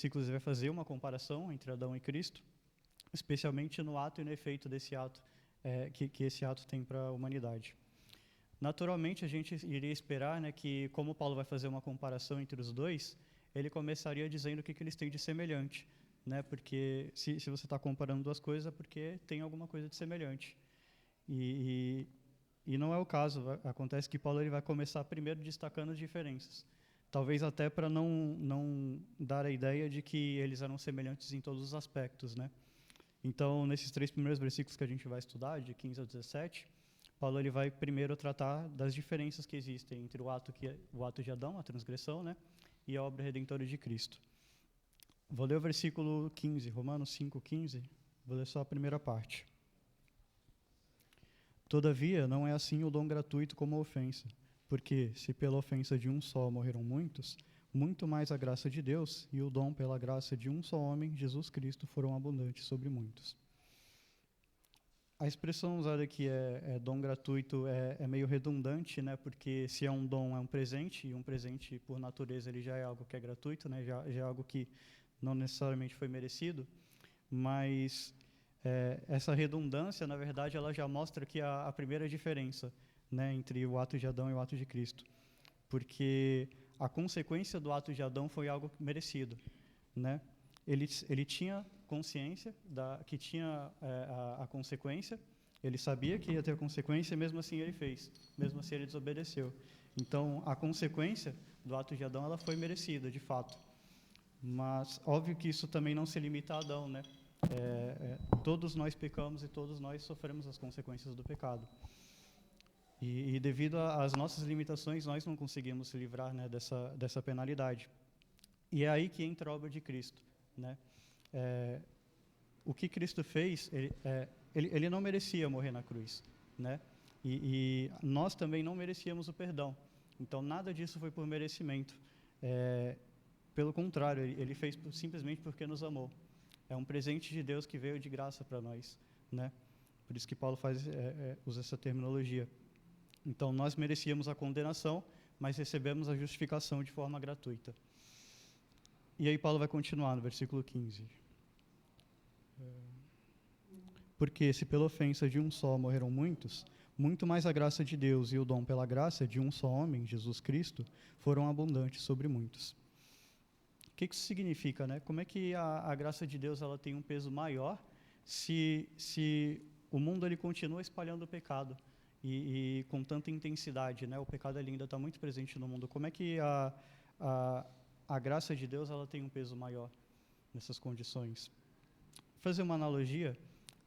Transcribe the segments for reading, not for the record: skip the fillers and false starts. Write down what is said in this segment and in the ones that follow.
versículos ele vai fazer uma comparação entre Adão e Cristo, especialmente no ato e no efeito desse ato, que esse ato tem para a humanidade. Naturalmente, a gente iria esperar, né, que, como Paulo vai fazer uma comparação entre os dois, ele começaria dizendo o que eles têm de semelhante, né? Porque se você está comparando duas coisas, é porque tem alguma coisa de semelhante. E não é o caso. Acontece que Paulo ele vai começar primeiro destacando as diferenças. Talvez até para não dar a ideia de que eles eram semelhantes em todos os aspectos, né? Então, nesses 3 primeiros versículos que a gente vai estudar, de 15 a 17, Paulo ele vai primeiro tratar das diferenças que existem entre o ato de Adão, a transgressão, né, e a obra redentora de Cristo. Vou ler o versículo 15, Romanos 5:15. Vou ler só a primeira parte. Todavia, não é assim o dom gratuito como a ofensa, porque, se pela ofensa de um só morreram muitos, muito mais a graça de Deus e o dom pela graça de um só homem, Jesus Cristo, foram abundantes sobre muitos. A expressão usada aqui dom gratuito é meio redundante, né? Porque se é um dom, é um presente, e um presente, por natureza, ele já é algo que é gratuito, né? Já é algo que não necessariamente foi merecido, mas essa redundância, na verdade, ela já mostra aqui a primeira diferença, né, entre o ato de Adão e o ato de Cristo. Porque a consequência do ato de Adão foi algo merecido, né? Ele tinha consciência que tinha a consequência, ele sabia que ia ter a consequência, e mesmo assim ele fez, mesmo assim ele desobedeceu. Então, a consequência do ato de Adão ela foi merecida, de fato. Mas, óbvio que isso também não se limita a Adão, né? Todos nós pecamos e todos nós sofremos as consequências do pecado. E devido às nossas limitações, nós não conseguimos se livrar, né, dessa penalidade. E é aí que entra a obra de Cristo, né? O que Cristo fez, ele não merecia morrer na cruz, né? E nós também não merecíamos o perdão. Então, nada disso foi por merecimento. Pelo contrário, ele fez simplesmente porque nos amou. É um presente de Deus que veio de graça para nós, né? Por isso que Paulo usa essa terminologia. Então, nós merecíamos a condenação, mas recebemos a justificação de forma gratuita. E aí Paulo vai continuar no versículo 15. Porque se pela ofensa de um só morreram muitos, muito mais a graça de Deus e o dom pela graça de um só homem, Jesus Cristo, foram abundantes sobre muitos. O que isso significa, né? Como é que a graça de Deus ela tem um peso maior se o mundo ele continua espalhando o pecado e com tanta intensidade, né? O pecado ele ainda está muito presente no mundo. Como é que a graça de Deus ela tem um peso maior nessas condições? Vou fazer uma analogia.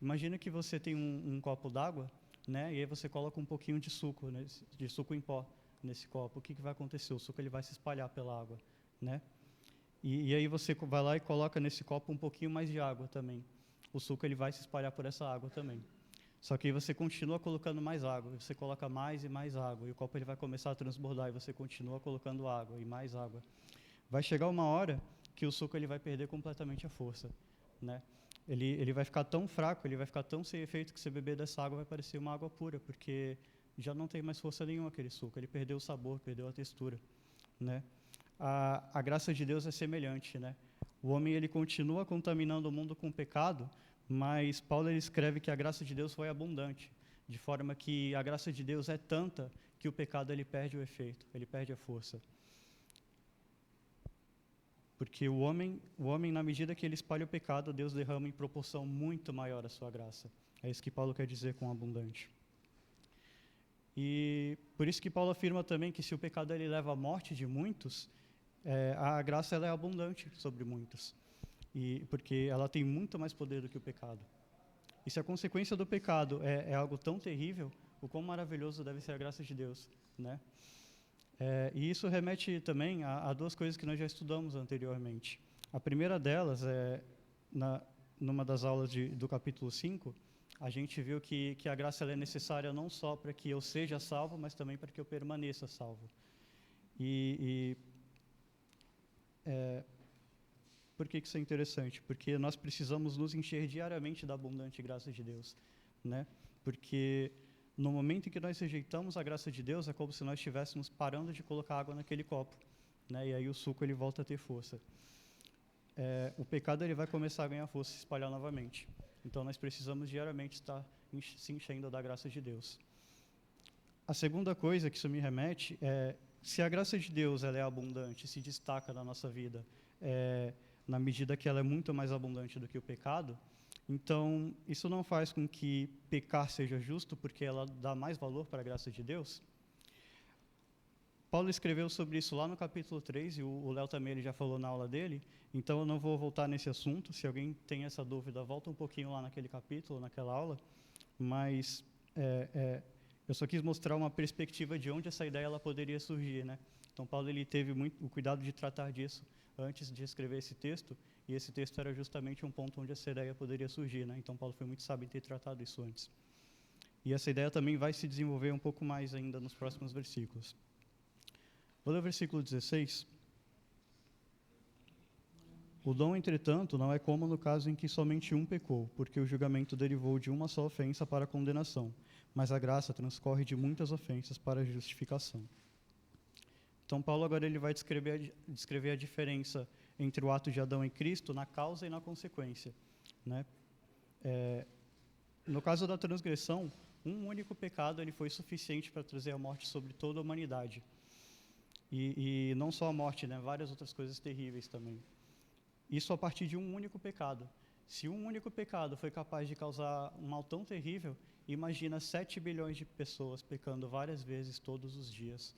Imagina que você tem um copo d'água, né? E aí você coloca um pouquinho de suco, né? De suco em pó nesse copo. O que vai acontecer? O suco ele vai se espalhar pela água, né? E aí você vai lá e coloca nesse copo um pouquinho mais de água também. O suco ele vai se espalhar por essa água também. Só que aí você continua colocando mais água, você coloca mais e mais água, e o copo ele vai começar a transbordar, e você continua colocando água e mais água. Vai chegar uma hora que o suco ele vai perder completamente a força, né? Ele vai ficar tão fraco, ele vai ficar tão sem efeito que se beber dessa água vai parecer uma água pura, porque já não tem mais força nenhuma aquele suco, ele perdeu o sabor, perdeu a textura, né? A graça de Deus é semelhante, né? O homem ele continua contaminando o mundo com o pecado, mas Paulo ele escreve que a graça de Deus foi abundante, de forma que a graça de Deus é tanta que o pecado ele perde o efeito, ele perde a força. Porque o homem, na medida que ele espalha o pecado, Deus derrama em proporção muito maior a sua graça. É isso que Paulo quer dizer com abundante. E por isso que Paulo afirma também que se o pecado ele leva à morte de muitos, a graça ela é abundante sobre muitos. Porque ela tem muito mais poder do que o pecado. E se a consequência do pecado é algo tão terrível, o quão maravilhoso deve ser a graça de Deus, né? E isso remete também a duas coisas que nós já estudamos anteriormente. A primeira delas numa das aulas do capítulo 5, a gente viu que a graça ela é necessária não só para que eu seja salvo, mas também para que eu permaneça salvo. Por que isso é interessante? Porque nós precisamos nos encher diariamente da abundante graça de Deus, né? Porque no momento em que nós rejeitamos a graça de Deus, é como se nós estivéssemos parando de colocar água naquele copo, né? E aí o suco ele volta a ter força. o pecado ele vai começar a ganhar força e se espalhar novamente. Então, nós precisamos diariamente estar se enchendo da graça de Deus. A segunda coisa que isso me remete é, se a graça de Deus ela é abundante, se destaca na nossa vida, na medida que ela é muito mais abundante do que o pecado, então, isso não faz com que pecar seja justo, porque ela dá mais valor para a graça de Deus? Paulo escreveu sobre isso lá no capítulo 3, e o Léo também ele já falou na aula dele, então eu não vou voltar nesse assunto. Se alguém tem essa dúvida, volta um pouquinho lá naquele capítulo, naquela aula, mas eu só quis mostrar uma perspectiva de onde essa ideia ela poderia surgir, né? Então, Paulo ele teve muito o cuidado de tratar disso antes de escrever esse texto, e esse texto era justamente um ponto onde essa ideia poderia surgir, né? Então, Paulo foi muito sábio em ter tratado isso antes. E essa ideia também vai se desenvolver um pouco mais ainda nos próximos versículos. Vou ler o versículo 16. O dom, entretanto, não é como no caso em que somente um pecou, porque o julgamento derivou de uma só ofensa para a condenação, mas a graça transcorre de muitas ofensas para a justificação. Então, Paulo agora ele vai descrever a diferença entre o ato de Adão e Cristo na causa e na consequência, né? No caso da transgressão, um único pecado ele foi suficiente para trazer a morte sobre toda a humanidade. E não só a morte, né? Várias outras coisas terríveis também. Isso a partir de um único pecado. Se um único pecado foi capaz de causar um mal tão terrível, imagina 7 bilhões de pessoas pecando várias vezes todos os dias,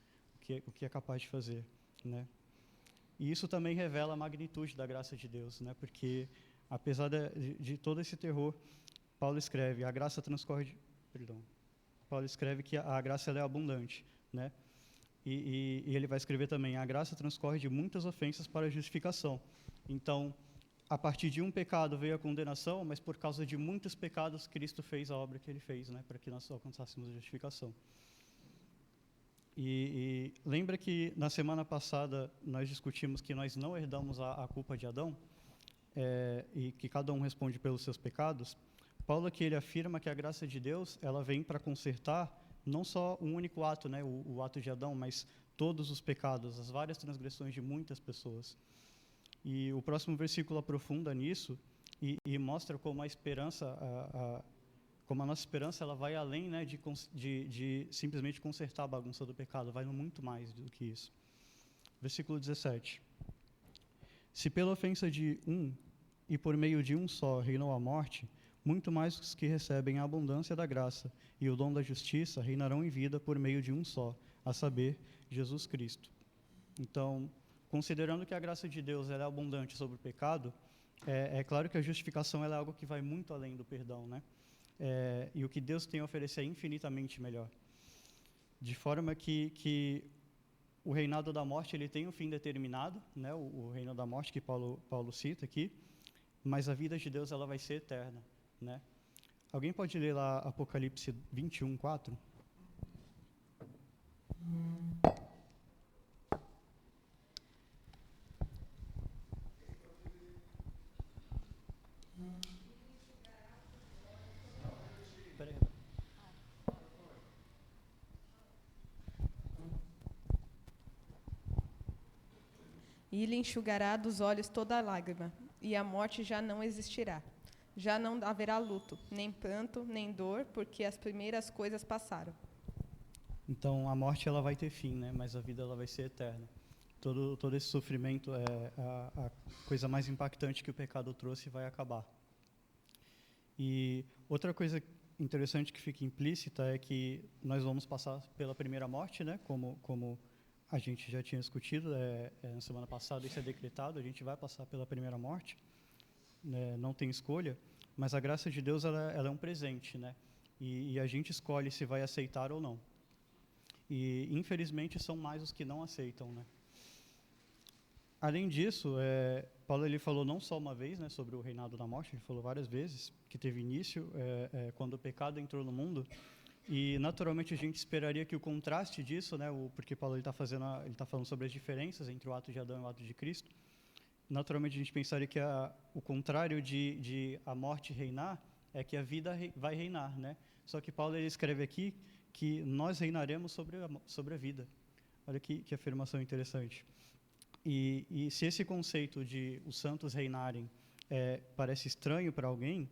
o que é capaz de fazer, né? E isso também revela a magnitude da graça de Deus, né? Porque, apesar de todo esse terror, Paulo escreve, a graça transcorre... Paulo escreve que a graça ela é abundante, né? E ele vai escrever também, a graça transcorre de muitas ofensas para a justificação. Então, a partir de um pecado veio a condenação, mas por causa de muitos pecados, Cristo fez a obra que ele fez, né? Para que nós alcançássemos a justificação. E lembra que na semana passada nós discutimos que nós não herdamos a culpa de Adão, e que cada um responde pelos seus pecados. Paulo aqui ele afirma que a graça de Deus ela vem para consertar não só um único ato, né, o ato de Adão, mas todos os pecados, as várias transgressões de muitas pessoas. E o próximo versículo aprofunda nisso e mostra como a esperança como a nossa esperança ela vai além, né, de simplesmente consertar a bagunça do pecado, vai muito mais do que isso. Versículo 17. Se pela ofensa de um e por meio de um só reinou a morte, muito mais os que recebem a abundância da graça e o dom da justiça reinarão em vida por meio de um só, a saber, Jesus Cristo. Então, considerando que a graça de Deus ela é abundante sobre o pecado, é claro que a justificação ela é algo que vai muito além do perdão, né? E o que Deus tem a oferecer é infinitamente melhor. De forma que o reinado da morte ele tem um fim determinado, né? O reino da morte que Paulo cita aqui, mas a vida de Deus ela vai ser eterna, né? Alguém pode ler lá Apocalipse 21, 4? E lhe enxugará dos olhos toda lágrima, e a morte já não existirá. Já não haverá luto, nem pranto, nem dor, porque as primeiras coisas passaram. Então, a morte ela vai ter fim, né? Mas a vida ela vai ser eterna. Todo esse sofrimento, a coisa mais impactante que o pecado trouxe vai acabar. E outra coisa interessante que fica implícita é que nós vamos passar pela primeira morte, né? Como a gente já tinha discutido na semana passada, isso é decretado, a gente vai passar pela primeira morte, né? Não tem escolha, mas a graça de Deus ela é um presente, né? E a gente escolhe se vai aceitar ou não. E, infelizmente, são mais os que não aceitam, né? Além disso, Paulo ele falou não só uma vez, né, sobre o reinado da morte, ele falou várias vezes, que teve início quando o pecado entrou no mundo, e naturalmente a gente esperaria que o contraste disso, né, porque Paulo ele tá falando sobre as diferenças entre o ato de Adão e o ato de Cristo, naturalmente a gente pensaria que o contrário de a morte reinar é que a vida vai reinar, né? Só que Paulo ele escreve aqui que nós reinaremos sobre a vida. Olha que afirmação interessante. E se esse conceito de os santos reinarem parece estranho para alguém,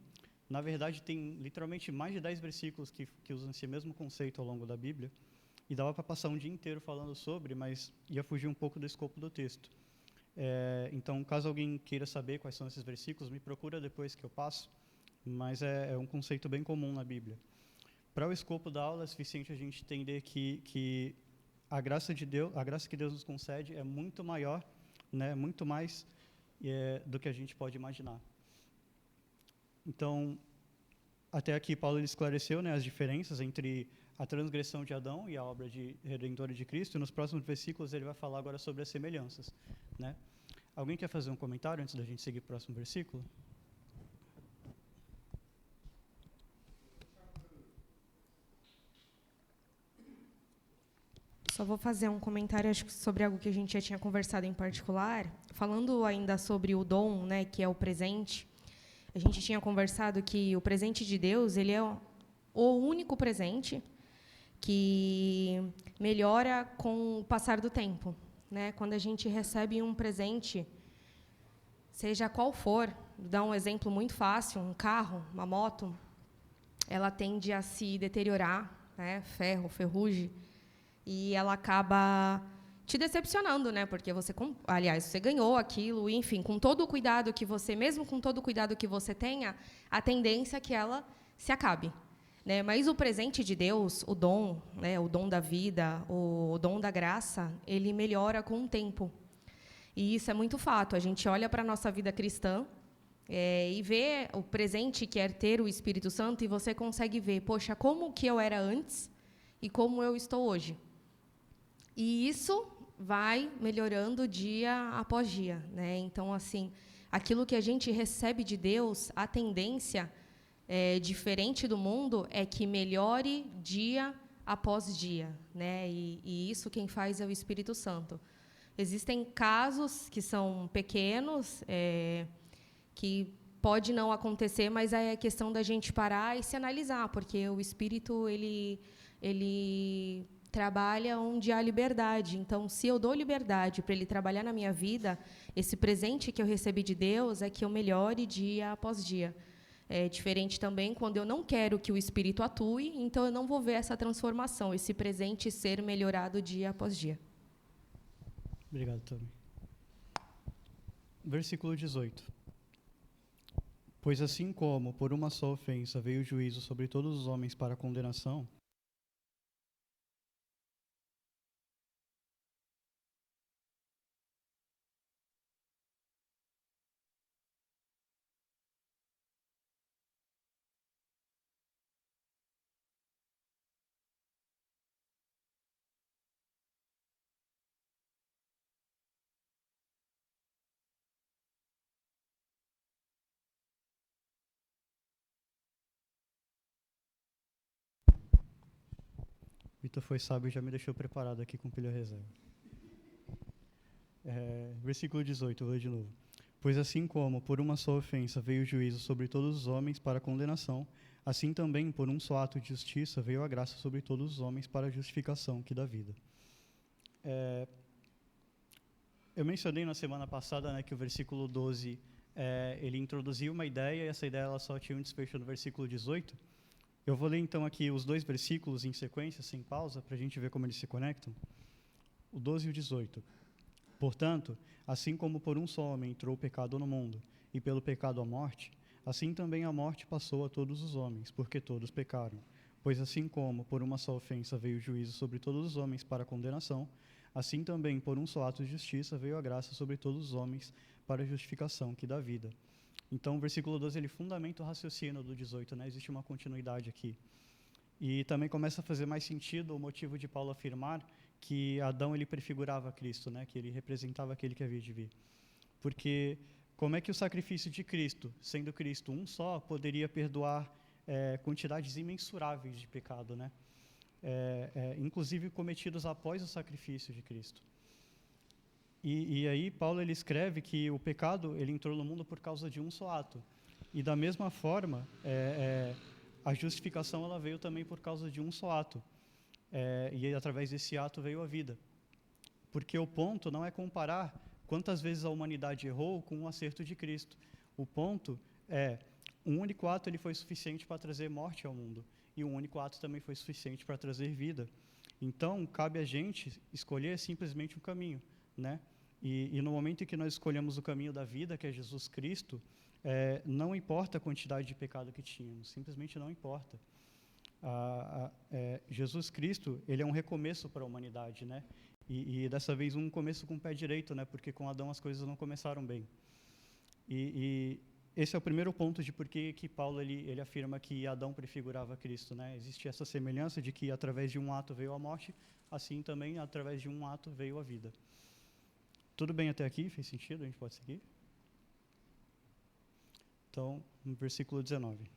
na verdade tem literalmente mais de 10 versículos que usam esse mesmo conceito ao longo da Bíblia, e dava para passar um dia inteiro falando sobre, mas ia fugir um pouco do escopo do texto. Então, caso alguém queira saber quais são esses versículos, me procura depois que eu passo, mas é um conceito bem comum na Bíblia. Para o escopo da aula, é suficiente a gente entender que a graça de Deus, a graça que Deus nos concede é muito maior, né, muito mais do que a gente pode imaginar. Então, até aqui Paulo ele esclareceu, né, as diferenças entre a transgressão de Adão e a obra redentora de Cristo, e nos próximos versículos ele vai falar agora sobre as semelhanças, né? Alguém quer fazer um comentário antes da gente seguir para o próximo versículo? Só vou fazer um comentário acho, sobre algo que a gente já tinha conversado em particular. Falando ainda sobre o dom, né, que é o presente, a gente tinha conversado que o presente de Deus ele é o único presente que melhora com o passar do tempo. Né? Quando a gente recebe um presente, seja qual for, vou dar um exemplo muito fácil, um carro, uma moto, ela tende a se deteriorar, né? Ferro, ferrugem, e ela acaba te decepcionando, né? Porque você ganhou aquilo, e, enfim, com todo o cuidado que você, mesmo com todo o cuidado que você tenha, a tendência é que ela se acabe, né? Mas o presente de Deus, o dom, né? O dom da vida, o dom da graça, ele melhora com o tempo. E isso é muito fato. A gente olha para a nossa vida cristã e vê o presente que é ter o Espírito Santo, e você consegue ver, poxa, como que eu era antes e como eu estou hoje. E isso vai melhorando dia após dia, né? Então, assim, aquilo que a gente recebe de Deus, a tendência diferente do mundo é que melhore dia após dia, né? E isso quem faz é o Espírito Santo. Existem casos que são pequenos, que pode não acontecer, mas é a questão da gente parar e se analisar, porque o Espírito ele trabalha onde há liberdade. Então, se eu dou liberdade para ele trabalhar na minha vida, esse presente que eu recebi de Deus é que eu melhore dia após dia. É diferente também quando eu não quero que o Espírito atue, então eu não vou ver essa transformação, esse presente ser melhorado dia após dia. Obrigado, Tami. Versículo 18. Pois assim como por uma só ofensa veio o juízo sobre todos os homens para a condenação, Vitor foi sábio e já me deixou preparado aqui com pilha reserva. Versículo 18, eu vou ler de novo. Pois assim como por uma só ofensa veio o juízo sobre todos os homens para a condenação, assim também por um só ato de justiça veio a graça sobre todos os homens para a justificação que dá vida. Eu mencionei na semana passada, né, que o versículo 12 ele introduziu uma ideia, e essa ideia ela só tinha um desfecho no versículo 18. Eu vou ler então aqui os dois versículos em sequência, sem pausa, para a gente ver como eles se conectam. O 12 e o 18. Portanto, assim como por um só homem entrou o pecado no mundo, e pelo pecado a morte, assim também a morte passou a todos os homens, porque todos pecaram. Pois assim como por uma só ofensa veio o juízo sobre todos os homens para a condenação, assim também por um só ato de justiça veio a graça sobre todos os homens para a justificação que dá vida. Então, o versículo 12, ele fundamenta o raciocínio do 18, né? Existe uma continuidade aqui. E também começa a fazer mais sentido o motivo de Paulo afirmar que Adão, ele prefigurava Cristo, né? Que ele representava aquele que havia de vir. Porque como é que o sacrifício de Cristo, sendo Cristo um só, poderia perdoar quantidades imensuráveis de pecado, né? Inclusive cometidos após o sacrifício de Cristo. E aí Paulo ele escreve que o pecado ele entrou no mundo por causa de um só ato. E da mesma forma, a justificação ela veio também por causa de um só ato. E através desse ato veio a vida. Porque o ponto não é comparar quantas vezes a humanidade errou com o acerto de Cristo. O ponto é, um único ato ele foi suficiente para trazer morte ao mundo, e um único ato também foi suficiente para trazer vida. Então, cabe a gente escolher simplesmente um caminho, né? E no momento em que nós escolhemos o caminho da vida, que é Jesus Cristo, não importa a quantidade de pecado que tínhamos, simplesmente não importa. Jesus Cristo, ele é um recomeço para a humanidade, né? E dessa vez um começo com o pé direito, né? Porque com Adão as coisas não começaram bem. E esse é o primeiro ponto de por que Paulo ele afirma que Adão prefigurava Cristo, né? Existe essa semelhança de que através de um ato veio a morte, assim também através de um ato veio a vida. Tudo bem até aqui? Fez sentido? A gente pode seguir? Então, no versículo 19.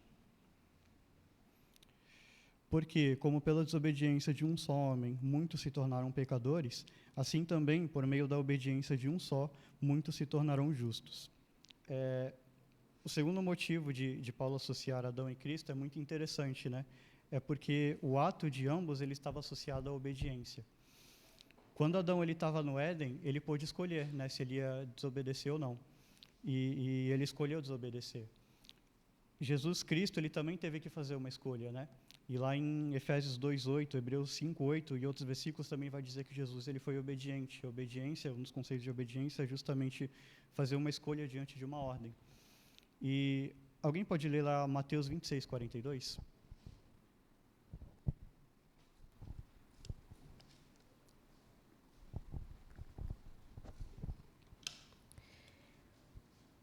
Porque, como pela desobediência de um só homem, muitos se tornaram pecadores, assim também, por meio da obediência de um só, muitos se tornarão justos. O segundo motivo de Paulo associar Adão e Cristo é muito interessante, né? É porque o ato de ambos ele estava associado à obediência. Quando Adão ele estava no Éden, ele pôde escolher, né, se ele ia desobedecer ou não. E ele escolheu desobedecer. Jesus Cristo ele também teve que fazer uma escolha, né? E lá em Efésios 2:8, Hebreus 5:8 e outros versículos também vai dizer que Jesus ele foi obediente. A obediência, um dos conceitos de obediência é justamente fazer uma escolha diante de uma ordem. E alguém pode ler lá Mateus 26:42?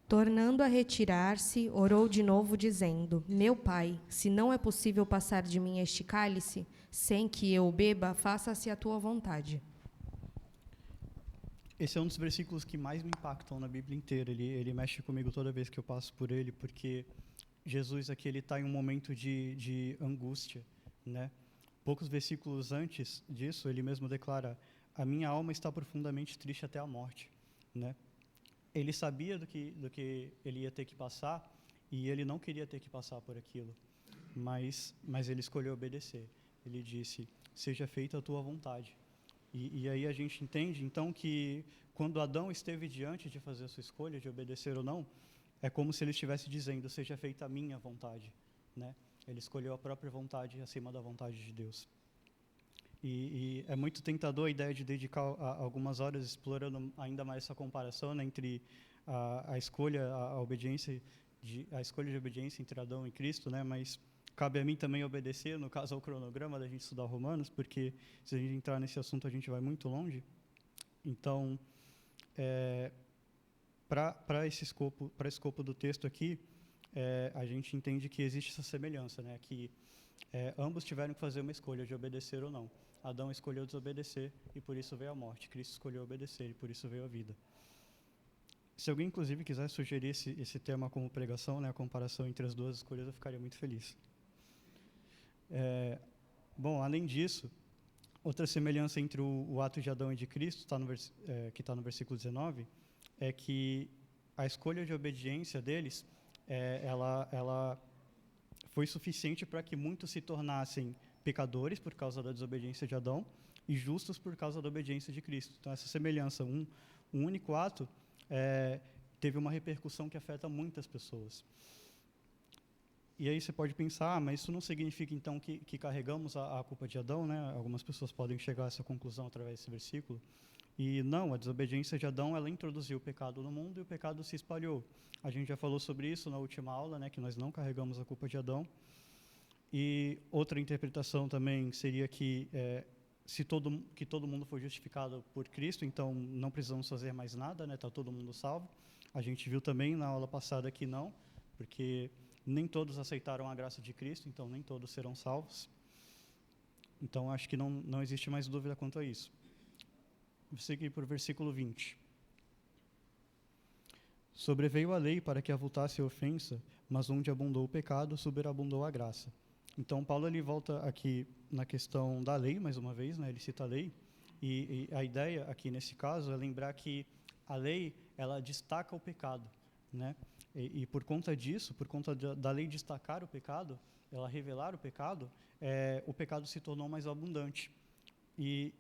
Tornando a retirar-se, orou de novo, dizendo: Meu pai, se não é possível passar de mim este cálice, sem que eu o beba, faça-se a tua vontade. Esse é um dos versículos que mais me impactam na Bíblia inteira. Ele mexe comigo toda vez que eu passo por ele, porque Jesus aqui ele está em um momento de angústia, né? Poucos versículos antes disso, ele mesmo declara: a minha alma está profundamente triste até a morte, né? Ele sabia do que ele ia ter que passar e ele não queria ter que passar por aquilo, mas ele escolheu obedecer. Ele disse: seja feita a tua vontade. E aí a gente entende, então, que quando Adão esteve diante de fazer a sua escolha, de obedecer ou não, é como se ele estivesse dizendo: seja feita a minha vontade, né? Ele escolheu a própria vontade acima da vontade de Deus. E é muito tentador a ideia de dedicar algumas horas explorando ainda mais essa comparação, né, entre a escolha, a obediência, a escolha de obediência entre Adão e Cristo, né? Mas cabe a mim também obedecer, no caso ao cronograma da gente estudar Romanos, porque se a gente entrar nesse assunto a gente vai muito longe. Então, para esse escopo do texto aqui, a gente entende que existe essa semelhança, né? Que ambos tiveram que fazer uma escolha de obedecer ou não. Adão escolheu desobedecer e por isso veio a morte. Cristo escolheu obedecer e por isso veio a vida. Se alguém, inclusive, quiser sugerir esse tema como pregação, né, a comparação entre as duas escolhas, eu ficaria muito feliz. Bom, além disso, outra semelhança entre o ato de Adão e de Cristo, que está no versículo 19, é que a escolha de obediência deles, ela foi suficiente para que muitos se tornassem pecadores por causa da desobediência de Adão e justos por causa da obediência de Cristo. Então, essa semelhança, um único ato, teve uma repercussão que afeta muitas pessoas. E aí você pode pensar, mas isso não significa, então, que carregamos a culpa de Adão, né? Algumas pessoas podem chegar a essa conclusão através desse versículo. E não, a desobediência de Adão, ela introduziu o pecado no mundo e o pecado se espalhou. A gente já falou sobre isso na última aula, né, que nós não carregamos a culpa de Adão. E outra interpretação também seria que todo mundo foi justificado por Cristo, então não precisamos fazer mais nada, né, está todo mundo salvo. A gente viu também na aula passada que não, porque nem todos aceitaram a graça de Cristo, então nem todos serão salvos. Então acho que não existe mais dúvida quanto a isso. Vou seguir para o versículo 20. Sobreveio a lei para que avultasse a ofensa, mas onde abundou o pecado, superabundou a graça. Então, Paulo ele volta aqui na questão da lei, mais uma vez, né? Ele cita a lei, e a ideia aqui nesse caso é lembrar que a lei, ela destaca o pecado, né? E por conta disso, por conta da lei destacar o pecado, ela revelar o pecado, o pecado se tornou mais abundante. E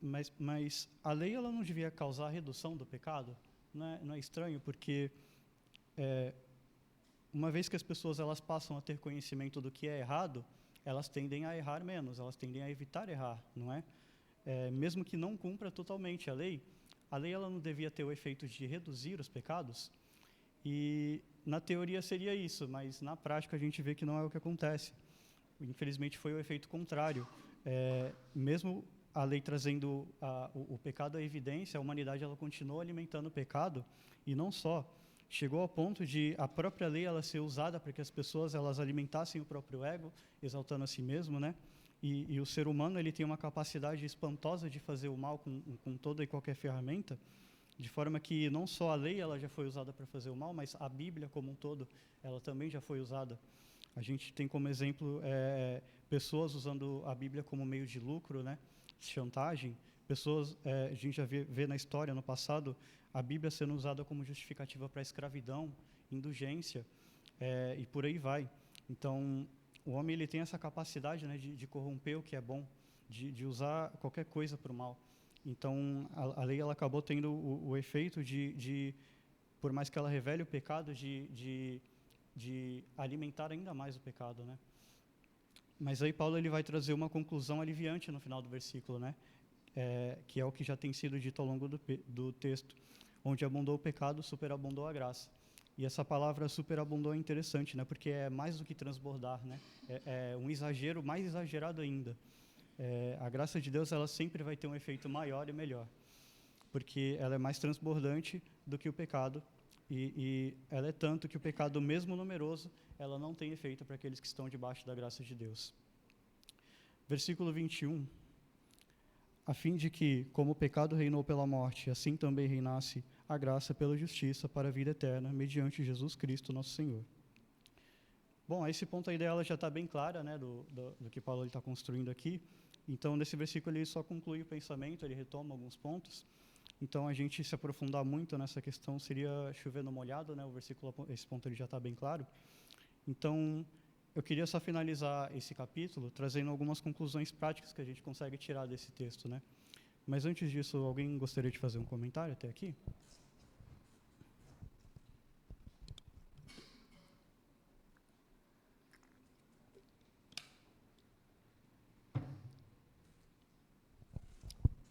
Mas a lei ela não devia causar redução do pecado? Não é estranho, porque uma vez que as pessoas elas passam a ter conhecimento do que é errado, elas tendem a errar menos, elas tendem a evitar errar, não é? Mesmo que não cumpra totalmente a lei ela não devia ter o efeito de reduzir os pecados? E na teoria seria isso, mas na prática a gente vê que não é o que acontece. Infelizmente foi o efeito contrário. Mesmo a lei trazendo o pecado à evidência, a humanidade ela continuou alimentando o pecado, e não só. Chegou ao ponto de a própria lei ela ser usada para que as pessoas elas alimentassem o próprio ego, exaltando a si mesmo, né? E o ser humano ele tem uma capacidade espantosa de fazer o mal com toda e qualquer ferramenta, de forma que não só a lei ela já foi usada para fazer o mal, mas a Bíblia como um todo ela também já foi usada. A gente tem como exemplo pessoas usando a Bíblia como meio de lucro, né? Chantagem. Pessoas, a gente já vê na história, no passado, a Bíblia sendo usada como justificativa para a escravidão, indulgência, e por aí vai. Então, o homem ele tem essa capacidade, né, de corromper o que é bom, de usar qualquer coisa para o mal. Então, a lei ela acabou tendo o efeito por mais que ela revele o pecado, de alimentar ainda mais o pecado, né? Mas aí Paulo ele vai trazer uma conclusão aliviante no final do versículo, né? Que é o que já tem sido dito ao longo do texto. Onde abundou o pecado, superabundou a graça. E essa palavra superabundou é interessante, né? Porque é mais do que transbordar, né? É um exagero mais exagerado ainda. A graça de Deus ela sempre vai ter um efeito maior e melhor, porque ela é mais transbordante do que o pecado, e ela é tanto que o pecado, mesmo numeroso, ela não tem efeito para aqueles que estão debaixo da graça de Deus. Versículo 21. A fim de que, como o pecado reinou pela morte, assim também reinasse a graça pela justiça para a vida eterna, mediante Jesus Cristo, nosso Senhor. Bom, a esse ponto a ideia ela já está bem clara, né, do que Paulo está construindo aqui. Então, nesse versículo ele só conclui o pensamento, ele retoma alguns pontos. Então, a gente se aprofundar muito nessa questão seria chover no molhado, né? Esse ponto ele já está bem claro. Então, eu queria só finalizar esse capítulo trazendo algumas conclusões práticas que a gente consegue tirar desse texto, né? Mas antes disso, alguém gostaria de fazer um comentário até aqui?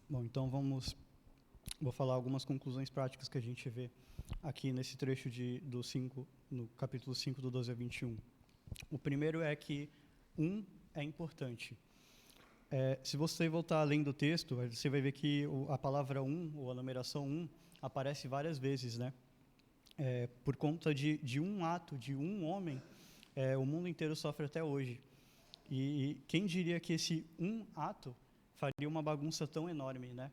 Bom, então vou falar algumas conclusões práticas que a gente vê aqui nesse trecho no capítulo 5, do 12 a 21. O primeiro é que é importante. Se você voltar além do texto, você vai ver que a palavra ou a numeração aparece várias vezes, né? Por conta de um ato, de um homem, o mundo inteiro sofre até hoje. E quem diria que esse ato faria uma bagunça tão enorme, né?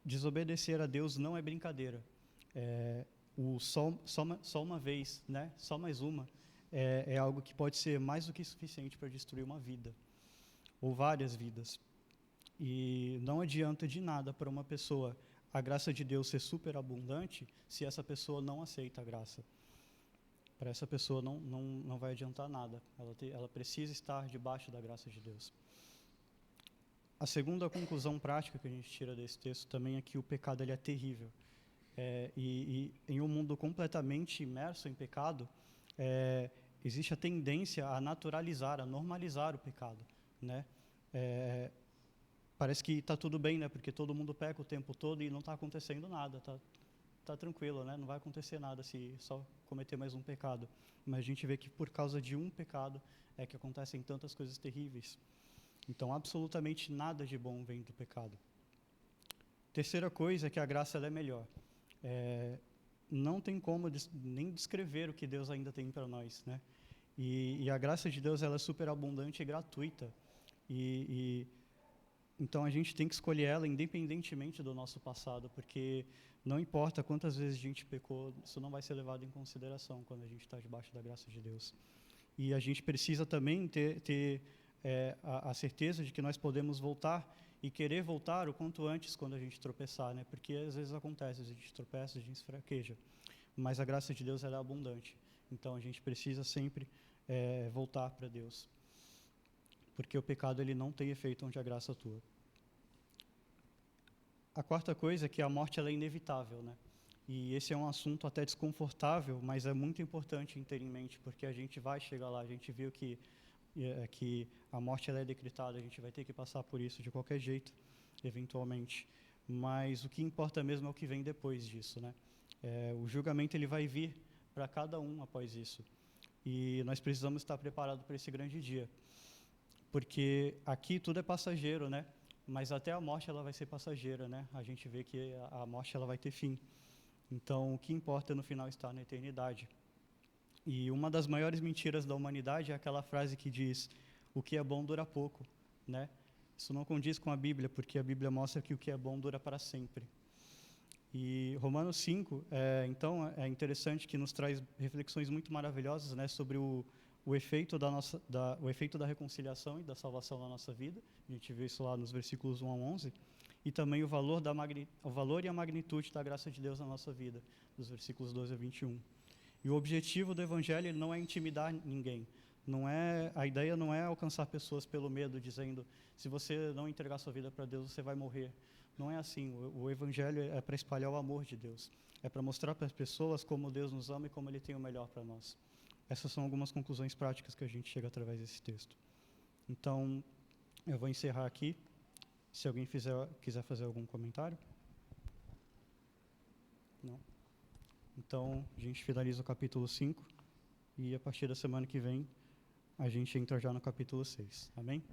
Desobedecer a Deus não é brincadeira. Só uma vez, né? Só mais uma, é algo que pode ser mais do que suficiente para destruir uma vida, ou várias vidas. E não adianta de nada para uma pessoa a graça de Deus ser superabundante se essa pessoa não aceita a graça. Para essa pessoa não vai adiantar nada. Ela precisa estar debaixo da graça de Deus. A segunda conclusão prática que a gente tira desse texto também é que o pecado ele é terrível. E em um mundo completamente imerso em pecado, existe a tendência a naturalizar, a normalizar o pecado, né? Parece que está tudo bem, né? Porque todo mundo peca o tempo todo e não está acontecendo nada, tá tranquilo, né? Não vai acontecer nada se só cometer mais um pecado. Mas a gente vê que por causa de um pecado é que acontecem tantas coisas terríveis. Então, absolutamente nada de bom vem do pecado. Terceira coisa é que a graça ela é melhor. Não tem como nem descrever o que Deus ainda tem para nós, né? E a graça de Deus ela é superabundante e gratuita. Então a gente tem que escolher ela independentemente do nosso passado, porque não importa quantas vezes a gente pecou, isso não vai ser levado em consideração quando a gente está debaixo da graça de Deus. E a gente precisa também ter a certeza de que nós podemos voltar e querer voltar o quanto antes quando a gente tropeçar, né? Porque às vezes acontece, a gente tropeça, a gente se fraqueja, mas a graça de Deus ela é abundante. Então a gente precisa sempre voltar para Deus, porque o pecado ele não tem efeito onde a graça atua. A quarta coisa é que a morte ela é inevitável, né? E esse é um assunto até desconfortável, mas é muito importante ter em mente, porque a gente vai chegar lá. A gente viu que a morte ela é decretada, a gente vai ter que passar por isso de qualquer jeito, eventualmente. Mas o que importa mesmo é o que vem depois disso, né? O julgamento ele vai vir para cada um após isso. E nós precisamos estar preparados para esse grande dia. Porque aqui tudo é passageiro, né? Mas até a morte ela vai ser passageira, né? A gente vê que a morte ela vai ter fim. Então, o que importa no final está na eternidade. E uma das maiores mentiras da humanidade é aquela frase que diz: o que é bom dura pouco, né? Isso não condiz com a Bíblia, porque a Bíblia mostra que o que é bom dura para sempre. E Romanos 5, então, é interessante que nos traz reflexões muito maravilhosas, né, sobre o efeito o efeito da reconciliação e da salvação na nossa vida. A gente vê isso lá nos versículos 1 a 11. E também o valor e a magnitude da graça de Deus na nossa vida, dos versículos 12 a 21. E o objetivo do Evangelho ele não é intimidar ninguém. A ideia não é alcançar pessoas pelo medo, dizendo, se você não entregar sua vida para Deus, você vai morrer. Não é assim. O Evangelho é para espalhar o amor de Deus. É para mostrar para as pessoas como Deus nos ama e como Ele tem o melhor para nós. Essas são algumas conclusões práticas que a gente chega através desse texto. Então, eu vou encerrar aqui. Se alguém quiser fazer algum comentário. Não? Então, a gente finaliza o capítulo 5 e a partir da semana que vem a gente entra já no capítulo 6. Amém?